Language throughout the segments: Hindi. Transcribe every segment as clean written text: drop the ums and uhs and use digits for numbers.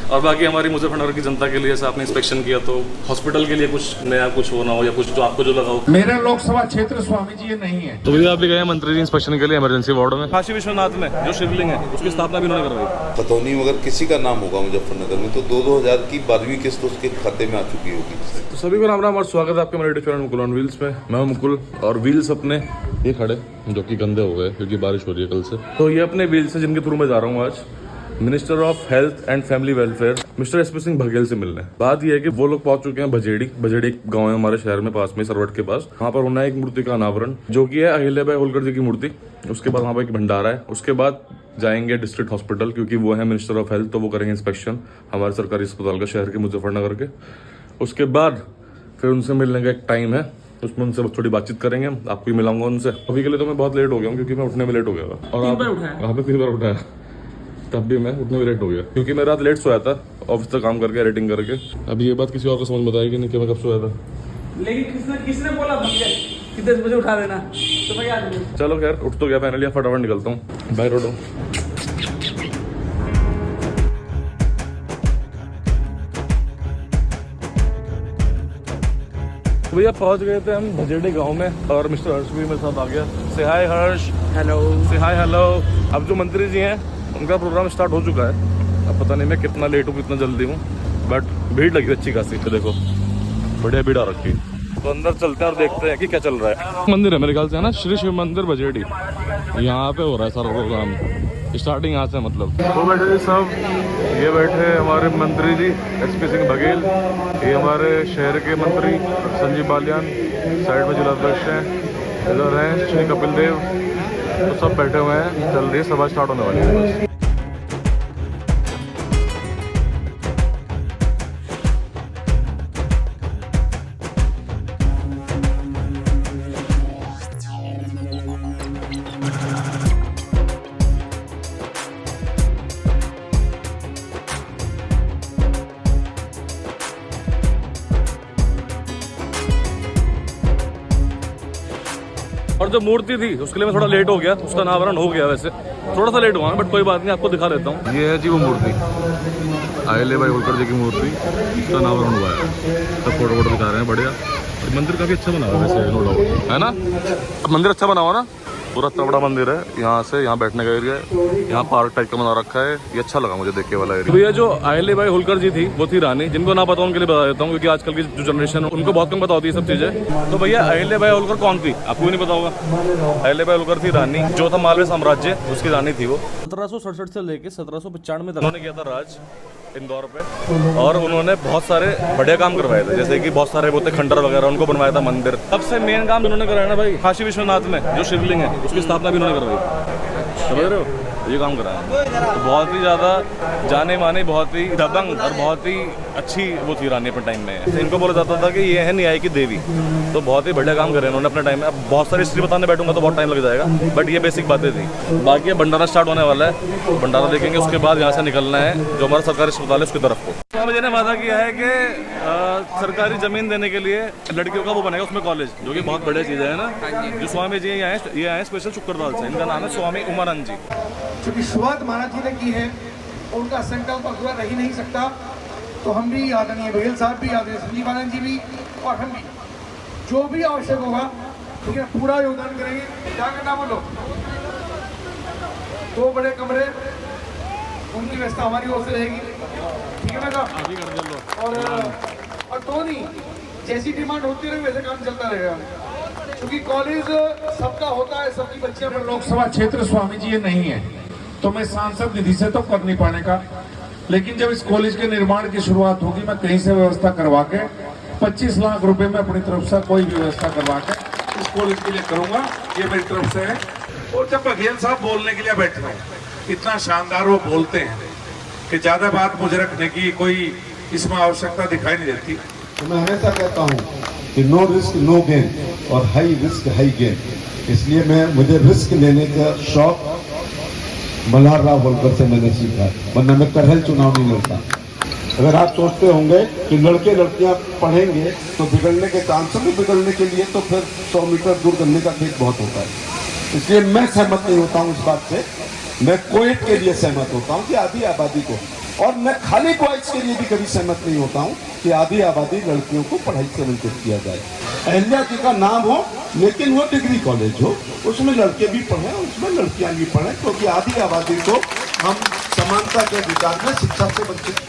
और बाकी हमारी मुजफ्फरनगर की जनता के लिए जैसे आपने इंस्पेक्शन किया तो हॉस्पिटल के लिए कुछ नया कुछ होना हो या कुछ जो आपको जो लगा हो। मेरा लोकसभा क्षेत्र स्वामी जी ये नहीं है। तो भैया आप भी गए मंत्री जी इंस्पेक्शन के लिए इमरजेंसी वार्ड में। काशी विश्वनाथ में जो शिवलिंग है उसकी स्थापना भी उन्होंने करवाई। पता नहीं अगर किसी का नाम होगा मुजफ्फरनगर में तो 2-2000 की 12वीं किस्त उसके खाते में आ चुकी होगी। तो सभी को राम राम और स्वागत है आपके मेरे YouTube channel Mukul on wheels में। मैं हूं मुकुल और व्हील्स अपने ये खड़े जो कि गंदे हो गए क्योंकि बारिश हो रही है कल से। तो ये अपने व्हील्स है जिनके थ्रू मैं जा रहा हूँ आज minister of health and family welfare mister SP Singh Baghel से मिलने। बात यह है कि वो लोग पहुंच चुके हैं बजेड़ी एक गांव है हमारे शहर में पास में सरवट के पास। वहाँ पर होना है एक मूर्ति का अनावरण जो कि है अहिल्याबाई होलकर जी की मूर्ति। उसके बाद वहाँ पर एक भंडारा है। उसके बाद जाएंगे डिस्ट्रिक्ट हॉस्पिटल क्योंकि वो है मिनिस्टर ऑफ हेल्थ तो वो करेंगे इंस्पेक्शन हमारे सरकारी अस्पताल का शहर के मुजफ्फरनगर के। उसके बाद फिर उनसे मिलने का एक टाइम है उसमें उनसे थोड़ी बातचीत करेंगे। आपको भी मिलाऊंगा उनसे। अभी के लिए तो मैं बहुत लेट हो गया हूँ क्योंकि मैं उठने में लेट हो गया था। और आप वहाँ पे 3 बार उठाया तब भी मैं उठने में लेट हो गया क्योंकि मैं रात लेट सोया था ऑफिस का काम करके एडिटिंग करके। अभी ये बात किसी और को समझ बताई कि नहीं कि मैं कब सोया था। लेकिन किसने बोला मुझे कि 10 बजे उठा देना तो मैं याद नहीं। चलो खैर उठ तो गया फाइनली फटाफट निकलता हूँ बाय रोडो। भैया पहुंच गए थे हम बजेड़ी गांव में और मिस्टर हर्ष भी मेरे साथ आ गया। से हाय हर्ष। हेलो। से हाय हेलो। अब जो मंत्री जी हैं उनका प्रोग्राम स्टार्ट हो चुका है। अब पता नहीं मैं कितना लेट हूँ कितना जल्दी हूँ बट भीड़ लगी अच्छी खासी। देखो बढ़िया भीड़ आ रखी है। तो अंदर चलते हैं और देखते हैं कि क्या चल रहा है। मंदिर है मेरे ख्याल से है ना श्री शिव मंदिर बजेड़ी। यहाँ पे हो रहा है सारा प्रोग्राम स्टार्टिंग यहाँ से मतलब। वो बैठे जी सब ये बैठे हमारे मंत्री जी एसपी सिंह बघेल। ये हमारे शहर के मंत्री संजीव बालियान साइड में जिलाध्यक्ष हैं। इधर हैं श्री कपिल देव। तो सब बैठे हुए हैं चल रही सभा स्टार्ट होने वाली है। और जो मूर्ति थी उसके लिए मैं थोड़ा लेट हो गया। उसका अनावरण हो गया वैसे थोड़ा सा लेट हुआ बट कोई बात नहीं आपको दिखा देता हूँ। ये है जी वो मूर्ति अहिल्याबाई होलकर जी की मूर्ति। इसका अनावरण हुआ है सब फोटो दिखा रहे हैं बढ़िया। मंदिर काफी अच्छा बना हुआ है वैसे नो डाउट है ना। मंदिर अच्छा बना हुआ ना पूरा इतना बड़ा मंदिर है। यहाँ से यहाँ बैठने का एरिया है। यहाँ पार्क टाइप का बना रखा है। ये अच्छा लगा मुझे देख के वाला एरिया। भैया जो अहिल्याबाई होलकर जी थी वो थी रानी। जिनको ना पता उनके लिए बता देता हूँ क्योंकि आजकल की जो जनरेशन है उनको बहुत कम पता होती है सब चीजें। तो भैया अहिल्याबाई होलकर कौन थी आपको भी नहीं पता होगा। अहिल्याबाई होलकर थी रानी जो था मालवे साम्राज्य उसकी रानी थी वो। 1767 से लेके 1795 तक उन्होंने किया था राज इंदौर पे। और उन्होंने बहुत सारे बढ़िया काम करवाए थे जैसे कि बहुत सारे वो थे खंडर वगैरह उनको बनवाया था मंदिर। सबसे मेन काम इन्होंने कराया ना भाई काशी विश्वनाथ में जो शिवलिंग है उसकी स्थापना भी इन्होंने करवाई। समझ रहे हो ये काम कराया। तो बहुत ही ज़्यादा जाने माने बहुत ही दबंग और बहुत ही अच्छी वो थी रानी अपने टाइम में। इनको बोला जाता था कि ये है न्याय की देवी। तो बहुत ही बढ़िया काम करे उन्होंने अपने टाइम में। अब बहुत सारी हिस्ट्री बताने बैठूंगा तो बहुत टाइम लग जाएगा बट ये बेसिक बातें थी। बाकी अब भंडारा स्टार्ट होने वाला है। भंडारा देखेंगे उसके बाद यहाँ से निकलना है जो हमारा सरकारी अस्पताल है उसकी तरफ को। मुझे ने वादा किया है कि सरकारी जमीन देने के लिए लड़कियों का वो बनेगा उसमें कॉलेज जो कि बहुत बढ़िया चीज़ है ना। जो स्वामी जी ये आए स्पेशल शुक्रदाल से। इनका नाम है स्वामी उमानंद जी। क्योंकि शुरुआत महाराज जी ने की है उनका संकल्प अधूरा रह ही नहीं सकता। तो हम भी आदरणीय बघेल साहब भी आदरणीय संजीव आनंद जी भी और हम भी जो भी आवश्यक होगा ठीक है पूरा योगदान करेंगे। क्या करना बोलो 2 बड़े कमरे उनकी व्यवस्था हमारी ओर से रहेगी ठीक है ना। और तो नहीं जैसी डिमांड होती रहे वैसे काम चलता रहेगा क्योंकि कॉलेज सबका होता है सबकी बच्चियां। लोकसभा क्षेत्र स्वामी जी ये नहीं है तो मैं सांसद निधि से तो कर नहीं पाने का। लेकिन जब इस कॉलेज के निर्माण की शुरुआत होगी मैं कहीं से व्यवस्था करवा के 25 लाख रुपए में अपनी तरफ से कोई भी व्यवस्था करवा के इस कॉलेज के लिए करूंगा। ये मेरी तरफ से है। और जब बघेल साहब बोलने के लिए बैठ रहे हैं इतना शानदार वो बोलते हैं कि ज्यादा बात मुझे रखने की कोई इसमें आवश्यकता दिखाई नहीं देती। तो मैं हमेशा कहता हूँ कि नो रिस्क नो गेन और हाई रिस्क हाई गेन। इसलिए मुझे रिस्क लेने का शौक मल्हार राव होलकर से मैंने सीखा वरना मैं करहल चुनाव नहीं लड़ता। अगर आप सोचते होंगे कि लड़के लड़कियां पढ़ेंगे तो बिगड़ने के चांस है बिगड़ने के लिए तो फिर 100 मीटर दूर गन्ने का खेत बहुत होता है। इसलिए मैं सहमत नहीं होता हूँ इस बात से। मैं कोविड के लिए सहमत होता हूँ कि आधी आबादी को और मैं खाली बॉयज के लिए भी कभी सहमत नहीं होता हूँ कि आधी आबादी लड़कियों को पढ़ाई से वंचित किया जाए। अहिल्या जी का नाम हो लेकिन वो डिग्री कॉलेज हो, उसमें लड़के भी पढ़ें, उसमें लड़कियां भी पढ़ें, क्योंकि आधी आबादी को हम समानता के विचार में शिक्षा से वंचित।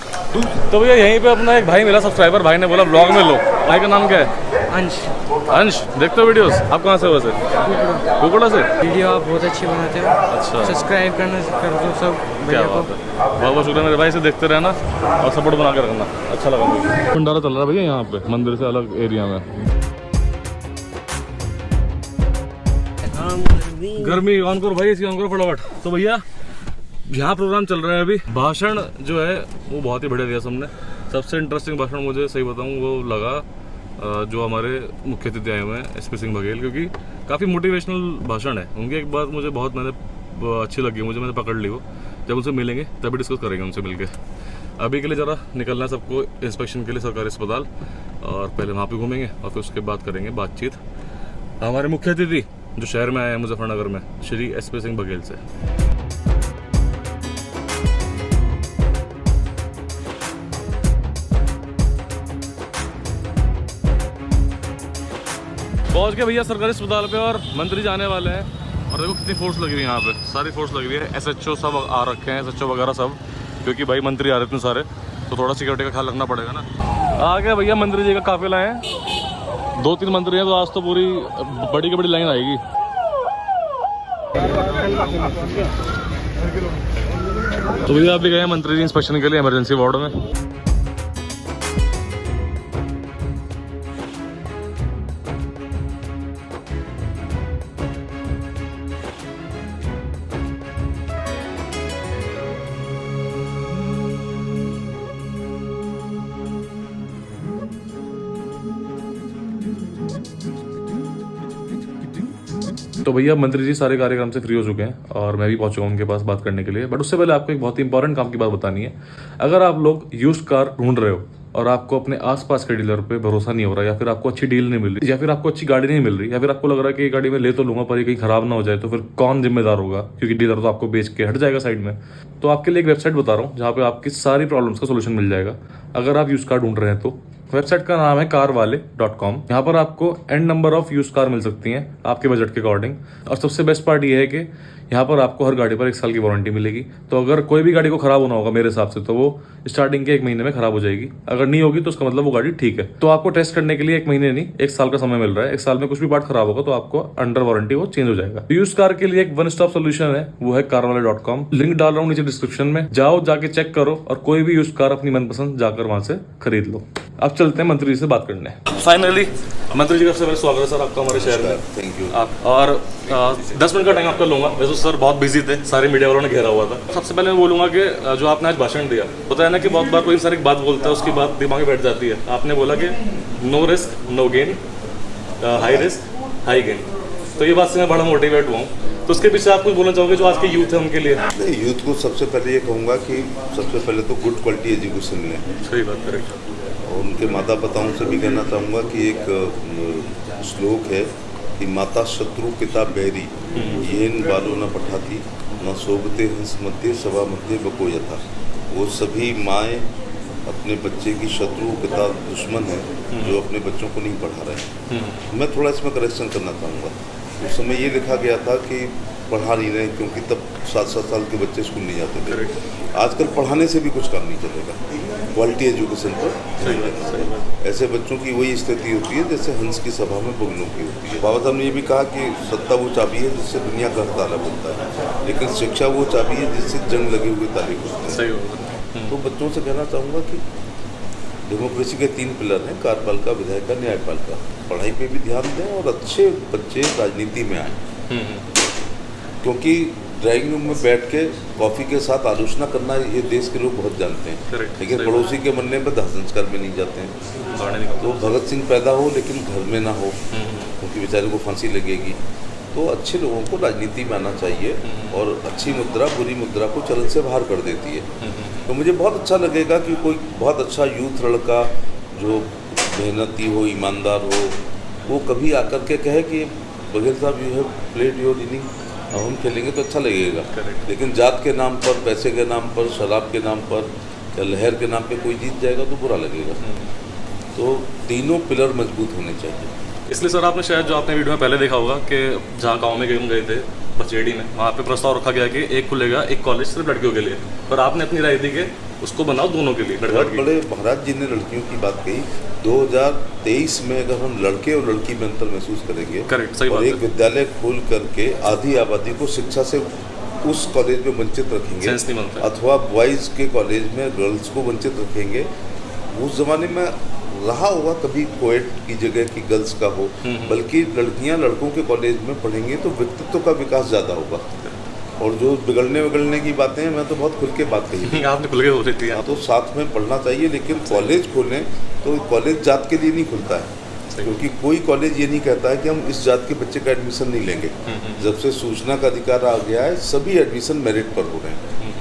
तो भैया यहीं पे अपना एक भाई मिला सब्सक्राइबर, भाई ने बोला ब्लॉग में लो। भाई का नाम क्या है? अंश। अंश, देखते हो वीडियोस? आप कहाँ से हो वैसे? कुकुड़ा से। वीडियो आप बहुत अच्छी बनाते हो। अच्छा, सब्सक्राइब करना कर दो सब क्या भैया को। बात है, बहुत बहुत शुक्रिया मेरे भाई। से देखते रहना और सपोर्ट बना के रखना, अच्छा लगा मुझे। भंडारा चल रहा है भैया यहाँ पे मंदिर से अलग एरिया में। गर्मी ऑन करो भाई, इसकी ऑन करो फटाफट। तो भैया यहाँ प्रोग्राम चल रहा है अभी। भाषण जो है वो बहुत ही बढ़िया दिया सबने। सबसे इंटरेस्टिंग भाषण मुझे सही बताऊँ वो लगा जो हमारे मुख्य अतिथि आए हुए हैं SP सिंह बघेल, क्योंकि काफ़ी मोटिवेशनल भाषण है उनकी। एक बात मुझे बहुत अच्छी लगी, मैंने पकड़ ली वो। जब उनसे मिलेंगे तभी डिस्कस करेंगे उनसे मिलके। अभी के लिए ज़रा निकलना है सबको इंस्पेक्शन के लिए सरकारी अस्पताल, और पहले वहाँ पे घूमेंगे और फिर उसके बाद करेंगे बातचीत हमारे मुख्य अतिथि जो शहर में आए हैं मुजफ्फरनगर में, श्री SP सिंह बघेल से। पहुंच गए भैया सरकारी अस्पताल पे और मंत्री जाने वाले हैं। और देखो कितनी फोर्स लगी हुई है यहाँ पे, सारी फोर्स लगी हुई है। SHO सब आ रखे हैं, SHO वगैरह सब, क्योंकि भाई मंत्री आ रहे थे सारे, तो थोड़ा सिक्योरिटी का ख्याल रखना पड़ेगा ना। आ गया भैया मंत्री जी का काफिला है, 2-3 मंत्री हैं, तो आज तो पूरी बड़ी की बड़ी लाइन आएगी। तो भैया आप भी गए मंत्री जी इंस्पेक्शन के लिए इमरजेंसी वार्ड में। तो भैया मंत्री जी सारे कार्यक्रम से फ्री हो चुके हैं और मैं भी पहुंच चुका हूं उनके पास बात करने के लिए। बट उससे पहले आपको एक बहुत ही इंपॉर्टेंट काम की बात बतानी है। अगर आप लोग यूज्ड कार ढूंढ रहे हो और आपको अपने आसपास के डीलर पे भरोसा नहीं हो रहा, या फिर आपको अच्छी डील नहीं मिल रही, या फिर आपको अच्छी गाड़ी नहीं मिल रही, या फिर आपको लग रहा है कि ये गाड़ी मैं ले तो लूंगा पर ये कहीं खराब ना हो जाए, तो फिर कौन जिम्मेदार होगा, क्योंकि डीलर तो आपको बेच के हट जाएगा साइड में। तो आपके लिए एक वेबसाइट बता रहा हूँ जहाँ पे आपकी सारी प्रॉब्लम्स का सोल्यूशन मिल जाएगा। अगर आप यूज्ड कार ढूंढ रहे हैं तो वेबसाइट का नाम है carwale.com। यहाँ पर आपको an number of use car मिल सकती हैं आपके बजट के अकॉर्डिंग। और सबसे बेस्ट पार्ट ये है कि यहाँ पर आपको हर गाड़ी पर 1 साल की वारंटी मिलेगी। तो अगर कोई भी गाड़ी को खराब होना होगा मेरे हिसाब से, तो वो स्टार्टिंग के 1 महीने में खराब हो जाएगी। अगर नहीं होगी तो उसका मतलब वो गाड़ी ठीक है। तो आपको टेस्ट करने के लिए 1 महीने नहीं 1 साल का समय मिल रहा है। 1 साल में कुछ भी पार्ट खराब होगा तो आपको अंडर वारंटी वो चेंज हो जाएगा। यूज कार के लिए एक 1 स्टॉप सोल्यूशन है, वो है carwale.com। लिंक डाल रहा हूँ नीचे डिस्क्रिप्शन में, जाओ जाके चेक करो और कोई भी यूज कार अपनी मनपसंद जाकर वहां से खरीद लो। अब चलते हैं मंत्री जी से बात करने। फाइनली मंत्री जी का सबसे पहले स्वागत है सर आपका हमारे शहर में। Thank you. आप और 10 मिनट का टाइम आपका लूंगा। वैसे सर बहुत बिजी थे, सारे मीडिया वालों ने घेरा हुआ था। सबसे पहले मैं बोलूंगा कि जो आपने आज भाषण दिया, पता है ना कि बहुत बार कोई इंसान एक बात बोलता है उसकी बात दिमाग में बैठ जाती है। आपने बोला कि no risk no gain, high risk high gain. तो ये बात से मैं बड़ा मोटिवेट हुआ हूँ। तो उसके पीछे आप कुछ बोलना चाहोगे जो आज के यूथ है उनके लिए? नहीं, यूथ को सबसे पहले ये कहूँगा कि सबसे पहले तो गुड क्वालिटी एजुकेशन लें। सही बात, करेक्ट। और उनके माता पिताओं से भी कहना चाहूँगा कि एक श्लोक है कि माता शत्रु पिता बैरी, येन बालो न पठाती न शोभते हंस मध्य सभा मध्य बको यथा। वो सभी माएँ अपने बच्चे की शत्रु पिता दुश्मन है जो अपने बच्चों को नहीं पढ़ा रहे हैं। मैं थोड़ा इसमें करेक्शन करना चाहूँगा। उस समय ये लिखा गया था कि पढ़ा नहीं रहे, क्योंकि तब 7-7 साल के बच्चे स्कूल नहीं जाते थे। आजकल पढ़ाने से भी कुछ काम नहीं चलेगा, क्वालिटी एजुकेशन पर ध्यान देना चाहिए। ऐसे बच्चों की वही स्थिति होती है जैसे हंस की सभा में बुगनों की होती है। बाबा साहब ने ये भी कहा कि सत्ता वो चाबी है जिससे दुनिया का ताला खुलता है, लेकिन शिक्षा वो चाबी है जिससे जंग लगे हुए ताले खुलते हैं। तो बच्चों से कहना चाहूँगा कि डेमोक्रेसी के 3 पिलर हैं, कार्यपालिका, विधायिका, न्यायपालिका। पढ़ाई पे भी ध्यान दें और अच्छे बच्चे राजनीति में आएँ, क्योंकि ड्राइंग रूम में बैठ के कॉफ़ी के साथ आलोचना करना ये देश के लोग बहुत जानते हैं, लेकिन पड़ोसी के मरने पर दाह संस्कार में नहीं जाते हैं। तो भगत सिंह पैदा हो लेकिन घर में ना हो, क्योंकि बेचारे को फांसी लगेगी। तो अच्छे लोगों को राजनीति में आना चाहिए, और अच्छी मुद्रा बुरी मुद्रा को चलन से बाहर कर देती है। तो मुझे बहुत अच्छा लगेगा कि कोई बहुत अच्छा यूथ लड़का जो मेहनती हो, ईमानदार हो, वो कभी आकर के कहे कि बघेल साहब you have played your inning, अब हम खेलेंगे तो अच्छा लगेगा। लेकिन जात के नाम पर, पैसे के नाम पर, शराब के नाम पर या लहर के नाम पे कोई जीत जाएगा तो बुरा लगेगा। तो तीनों पिलर मजबूत होने चाहिए। इसलिए सर आपने शायद जो आपने वीडियो में पहले देखा होगा कि जहाँ गाँव में गए थे बचेड़ी में, वहाँ पे प्रस्ताव रखा गया कि एक खुलेगा एक कॉलेज सिर्फ लड़कियों के लिए, पर आपने अपनी राय दी कि उसको बनाओ दोनों के लिए। बहुत बड़े महाराज जी ने लड़कियों की बात कही। 2023 में अगर हम लड़के और लड़की में अंतर महसूस करेंगे, करेक्ट, सही बात और एक है। विद्यालय खोल करके आधी आबादी को शिक्षा से उस कॉलेज में वंचित रखेंगे, सेंस नहीं बनता। अथवा बॉयज़ के कॉलेज में गर्ल्स को वंचित रखेंगे। उस जमाने में रहा होगा कभी कोएट की जगह की गर्ल्स का हो, बल्कि लड़कियां लड़कों के कॉलेज में पढ़ेंगी तो व्यक्तित्व का विकास ज़्यादा होगा। और जो बिगड़ने की बातें हैं, मैं तो बहुत खुल के बात कही। आपने खुल के हो रही थी। हाँ, तो साथ में पढ़ना चाहिए, लेकिन कॉलेज खोलें तो कॉलेज जात के लिए नहीं खुलता है, क्योंकि कोई कॉलेज ये नहीं कहता है कि हम इस जात के बच्चे का एडमिशन नहीं लेंगे। जब से सूचना का अधिकार आ गया है, सभी एडमिशन मेरिट पर हो रहे हैं।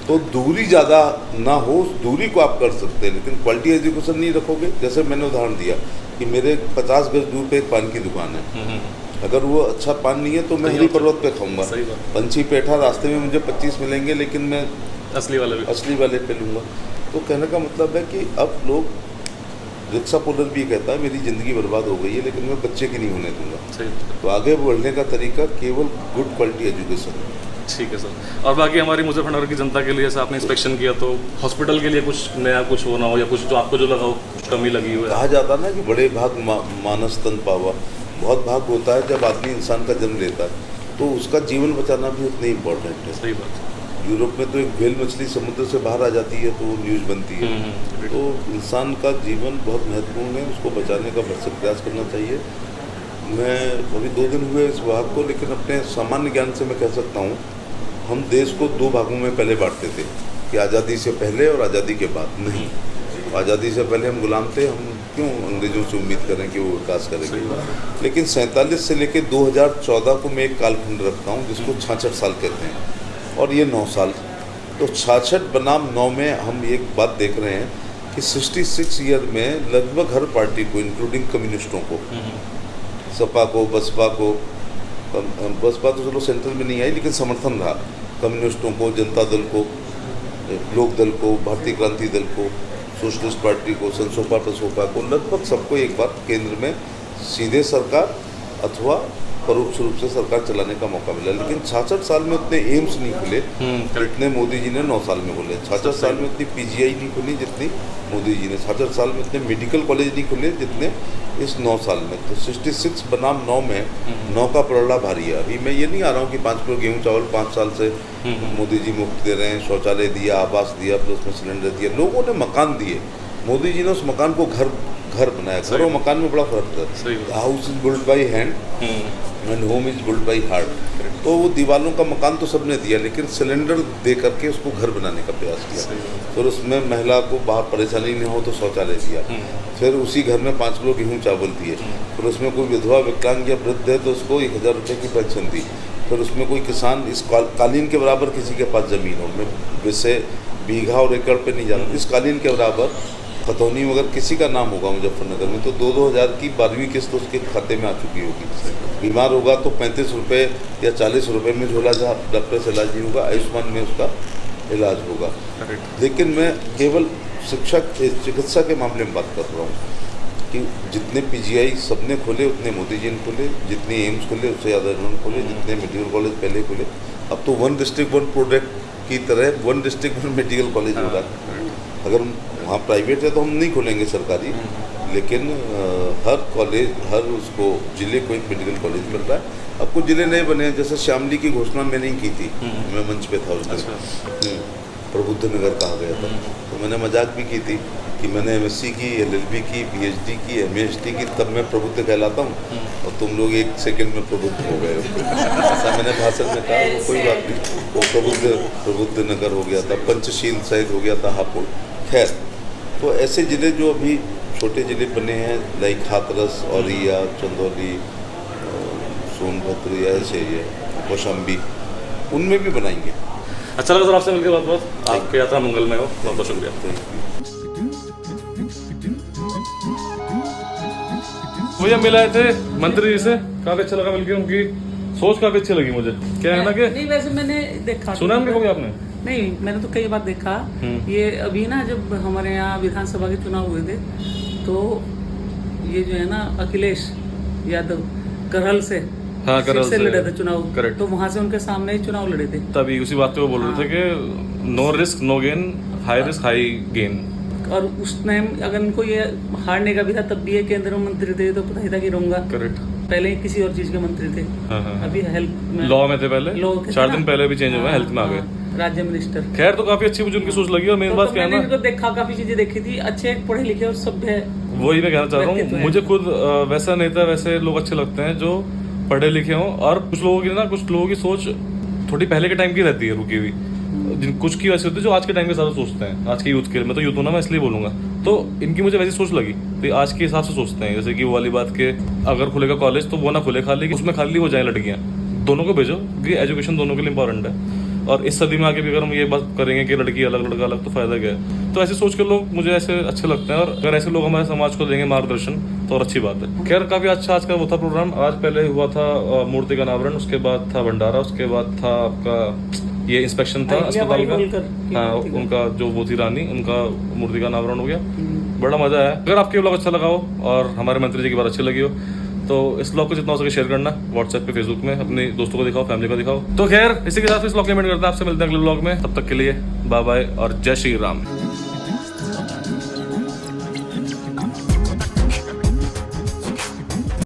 तो दूरी ज़्यादा ना हो, उस दूरी को आप कर सकते हैं, लेकिन क्वालिटी एजुकेशन नहीं रखोगे। जैसे मैंने उदाहरण दिया कि मेरे 50 गज दूर पे एक पान की दुकान है, अगर वो अच्छा पान नहीं है तो मैं हरी पर्वत पे खाऊंगा। पंछी पेठा रास्ते में मुझे 25 मिलेंगे, लेकिन मैं असली वाले पे लूँगा। तो कहने का मतलब है कि अब लोग, रिक्शा पुलर भी कहता है मेरी ज़िंदगी बर्बाद हो गई है, लेकिन मैं बच्चे की नहीं होने दूंगा। तो आगे बढ़ने का तरीका केवल गुड क्वालिटी एजुकेशन है। ठीक है सर। और बाकी हमारी मुजफ्फरनगर की जनता के लिए जैसे आपने इंस्पेक्शन किया, तो हॉस्पिटल के लिए कुछ नया कुछ होना हो या कुछ जो आपको जो लगा हो कुछ कमी लगी हो? कहा जाता ना कि बड़े भाग मानस तन पावा। बहुत भाग होता है जब आदमी इंसान का जन्म लेता है, तो उसका जीवन बचाना भी उतना ही इम्पोर्टेंट है। सही बात है। यूरोप में तो एक व्हेल मछली समुद्र से बाहर आ जाती है तो न्यूज़ बनती है। तो इंसान का जीवन बहुत महत्वपूर्ण है, उसको बचाने का भरसक प्रयास करना चाहिए। मैं अभी 2 दिन हुए इस विभाग को, लेकिन अपने सामान्य ज्ञान से मैं कह सकता हूँ, हम देश को 2 भागों में पहले बांटते थे कि आज़ादी से पहले और आज़ादी के बाद। नहीं, आज़ादी से पहले हम गुलाम थे, हम क्यों अंग्रेजों से उम्मीद करें कि वो विकास करेंगे। लेकिन 47 से लेकर 2014 को मैं एक कालखंड रखता हूँ जिसको 66 साल कहते हैं, और ये 9 साल। तो 66 बनाम 9 में हम एक बात देख रहे हैं कि 66 ईयर में लगभग हर पार्टी को, इंक्लूडिंग कम्युनिस्टों को, सपा को, बसपा को, बसपा तो चलो सेंट्रल में नहीं आई लेकिन समर्थन रहा, कम्युनिस्टों को, जनता दल को, लोक दल को, भारतीय क्रांति दल को, सोशलिस्ट पार्टी को, संसोपा प्रसोपा को, लगभग सबको एक बार केंद्र में सीधे सरकार अथवा परोक्ष रूप से सरकार चलाने का मौका मिला। लेकिन 66 साल में उतने एम्स नहीं खुले जितने मोदी जी ने 9 साल में खोले। 66 साल में उतनी पीजीआई नहीं खुली जितनी मोदी जी ने। 66 साल में उतने मेडिकल कॉलेज नहीं खुले जितने इस 9 साल में। तो 66 बनाम 9 में 9 का पलड़ा भारी है। अभी मैं ये नहीं आ रहा हूँ कि 5 किलो गेहूँ चावल 5 साल से मोदी जी मुफ्त दे रहे हैं, शौचालय दिया, आवास दिया, प्लस में सिलेंडर दिया, लोगों ने मकान दिए। मोदी जी ने उस मकान को घर बनाया। घर और मकान में बड़ा फर्क था। House is built by hand and home is built by heart. तो वो दीवालों का मकान तो सबने दिया, लेकिन सिलेंडर दे करके उसको घर बनाने का प्रयास किया। फिर उसमें महिला को बाहर परेशानी नहीं हो तो शौचालय दिया। फिर उसी घर में 5 किलो गेहूँ चावल दिए। फिर उसमें कोई विधवा, विकलांग या वृद्ध है तो उसको 1000 रुपये की पेंशन दी। फिर उसमें कोई किसान, इस कालीन के बराबर किसी के पास ज़मीन हो, मैं वैसे बीघा और एकड़ पे नहीं जाना, इस कालीन के बराबर खतौनी अगर किसी का नाम होगा मुजफ्फरनगर में तो 2-2 हज़ार की 12वीं किस्त उसके खाते में आ चुकी होगी। बीमार होगा तो 35 रुपये या 40 रुपये में झोला, जहाँ डॉक्टर से इलाज नहीं होगा, आयुष्मान में उसका इलाज होगा। लेकिन मैं केवल चिकित्सा के मामले में बात कर रहा हूँ कि जितने पीजीआई सबने खोले उतने मोदी जी ने खोले, जितने एम्स खोले उससे ज़्यादा इन्होंने खोले, जितने मेडिकल कॉलेज पहले खोले। अब तो 1 डिस्ट्रिक्ट 1 प्रोडक्ट की तरह 1 डिस्ट्रिक्ट 1 मेडिकल कॉलेज हो रहा है। अगर वहाँ प्राइवेट है तो हम नहीं खोलेंगे सरकारी, लेकिन हर कॉलेज, हर उसको जिले को एक मेडिकल कॉलेज मिल रहा है। अब कुछ जिले नए बने हैं, जैसे शामली की घोषणा मैंने ही की थी, मैं मंच पे था उस दिन, प्रबुद्ध नगर कहा गया था। तो मैंने मजाक भी की थी कि मैंने MSc की, LLB की, PhD की, MAHD की, तब मैं प्रबुद्ध कहलाता हूँ और तुम लोग 1 सेकंड में प्रबुद्ध हो गए हो। ऐसा मैंने भाषण में कहा। कोई बात नहीं, वो प्रबुद्ध नगर हो गया था, पंचशील शायद हो गया था हापुड़। खैर, तो ऐसे ज़िले जो अभी छोटे ज़िले बने हैं, लाइक हाथरस, औरैया, चंदौली, सोनभद्र, या ऐसे ही कौशाम्बी, उनमें भी बनाएंगे। अच्छा लगा सर आपसे मिलकर, बहुत आपकी यात्रा मंगलमय हो। बहुत बहुत शुक्रिया। भैया मिलाए थे मंत्री जी से, काफी अच्छा लगा मिलकर, उनकी सोच काफी अच्छी लगी मुझे। क्या है ना कि नहीं, वैसे मैंने देखा, सुना उनके कभी आपने? नहीं, मैंने तो कई बार देखा। ये अभी ना जब हमारे यहाँ विधानसभा के चुनाव हुए थे तो ये जो है ना अखिलेश यादव करहल से हाँ, करहल से से लड़े थे चुनाव। Correct। तो वहां से उनके सामने ही चुनाव लड़े थे। तभी उसी बात पे वो बोल रहे थे कि no risk no gain, high risk high gain. और उस टाइम अगर इनको ये हारने का भी था तब भी ये केंद्र मंत्री थे तो पता ही था कि रहूंगा। करेक्ट। पहले ही किसी और चीज के मंत्री थे। हाँ। अभी हेल्थ में लॉ में थे पहले, लॉ के थे 4 ना। दिन पहले भी चेंज हुआ, हेल्थ में आ गए। हाँ, राज्य मिनिस्टर। खैर तो काफी अच्छी मुझे उनकी सोच लगी। और मेन बात क्या है मैंने ना, इनको देखा, काफी चीजें देखी थी, अच्छे पढ़े लिखे और सभ्य। वही मैं कहना चाह रहा व्यक्तित्व हूँ। है। मुझे खुद वैसा नेता, वैसे लोग अच्छे लगते हैं जो पढ़े लिखे हों। और कुछ लोगों की सोच थोड़ी पहले के टाइम की रहती है, रुकी हुई। कुछ की वैसे होती है जो आज के टाइम के साथ सोचते हैं, आज के यूथ के। मैं तो यूथ हूं ना, मैं इसलिए बोलूंगा। तो इनकी मुझे वैसी सोच लगी तो आज के हिसाब से सोचते हैं। जैसे कि वो वाली बात के अगर खुलेगा कॉलेज तो वो ना खुले खाली, उसमें खाली हो जाए लड़कियां, दोनों को भेजो क्योंकि एजुकेशन दोनों के लिए इंपॉर्टेंट है। और इस सदी में आके भी अगर हम ये बात करेंगे कि लड़की अलग लड़का अलग तो फायदा क्या है। तो ऐसे सोच के लोग मुझे ऐसे अच्छे लगते हैं। और अगर ऐसे लोग हमारे समाज को देंगे मार्गदर्शन तो और अच्छी बात है। खैर काफी अच्छा आज का वो था प्रोग्राम। आज पहले हुआ था मूर्ति का अनावरण, उसके बाद था भंडारा, उसके बाद था आपका ये इंस्पेक्शन था अस्पताल का। हाँ, उनका जो वो थी रानी, उनका मूर्ति का अनावरण हो गया। बड़ा मजा आया। अगर आपके ब्लॉग अच्छा लगा हो और हमारे मंत्री जी की बात अच्छी लगी हो तो इस ब्लॉग को जितना हो सके शेयर करना, व्हाट्सएप पे, फेसबुक में अपने दोस्तों को दिखाओ, फैमिली को दिखाओ। तो खैर इसी के साथ इस ब्लॉग में एंड करते हैं। आपसे मिलते हैं अगले ब्लॉग में। तब तक के लिए बाय बाय और जय श्री राम।